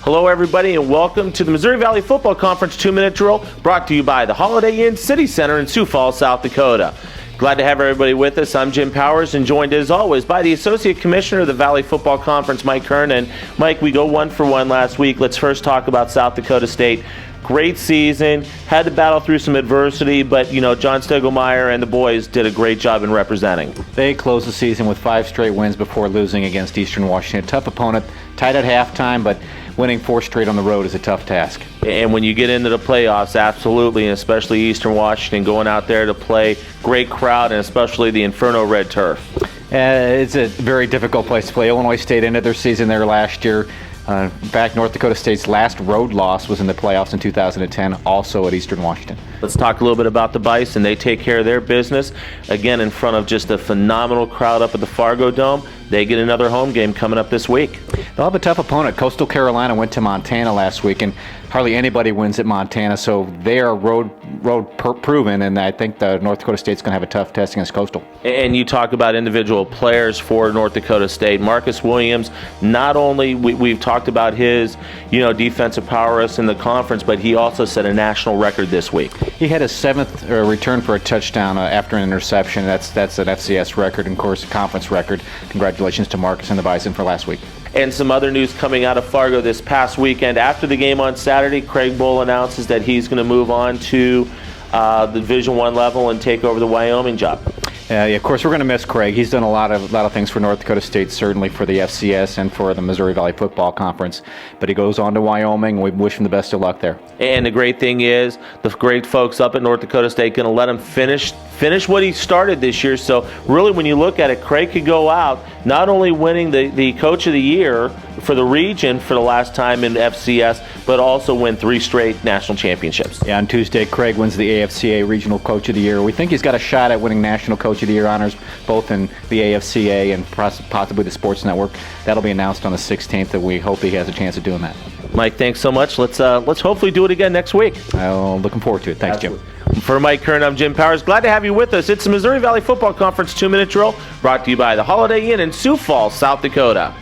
Hello, everybody, and welcome to the Missouri Valley Football Conference 2-Minute Drill, brought to you by the Holiday Inn City Center in Sioux Falls, South Dakota. Glad to have everybody with us. I'm Jim Powers, and joined as always by the Associate Commissioner of the Valley Football Conference, Mike Kernan. Mike, we go 1-for-1 last week. Let's first talk about South Dakota State. Great season, had to battle through some adversity, but, John Stegelmeyer and the boys did a great job in representing. They closed the season with 5 straight wins before losing against Eastern Washington. A tough opponent, tied at halftime, but winning 4 straight on the road is a tough task. And when you get into the playoffs, absolutely, and especially Eastern Washington, going out there to play, great crowd, and especially the Inferno Red Turf. It's a very difficult place to play. Illinois State ended their season there last year. In fact, North Dakota State's last road loss was in the playoffs in 2010, also at Eastern Washington. Let's talk a little bit about the Bison. They take care of their business, again, in front of just a phenomenal crowd up at the Fargo Dome. They get another home game coming up this week. They'll have a tough opponent. Coastal Carolina went to Montana last week, and hardly anybody wins at Montana, so they are road proven, and I think the North Dakota State's going to have a tough test against Coastal. And you talk about individual players for North Dakota State. Marcus Williams, not only we've talked about his defensive prowess in the conference, but he also set a national record this week. He had his 7th return for a touchdown after an interception. That's an FCS record, and of course a conference record. Congratulations to Marcus and the Bison for last week. And some other news coming out of Fargo this past weekend. After the game on Saturday, Craig Bull announces that he's going to move on to the Division I level and take over the Wyoming job. Of course, we're going to miss Craig. He's done a lot of things for North Dakota State, certainly for the FCS and for the Missouri Valley Football Conference. But he goes on to Wyoming. We wish him the best of luck there. And the great thing is, the great folks up at North Dakota State going to let him finish what he started this year. So really, when you look at it, Craig could go out not only winning the Coach of the Year for the region for the last time in FCS, but also win 3 straight national championships. Yeah, on Tuesday, Craig wins the AFCA Regional Coach of the Year. We think he's got a shot at winning National Coach of the Year honors, both in the AFCA and possibly the Sports Network. That'll be announced on the 16th, and we hope he has a chance of doing that. Mike, thanks so much. Let's hopefully do it again next week. Looking forward to it. Thanks, Jim. For Mike Kern, I'm Jim Powers. Glad to have you with us. It's the Missouri Valley Football Conference 2-Minute Drill, brought to you by the Holiday Inn in Sioux Falls, South Dakota.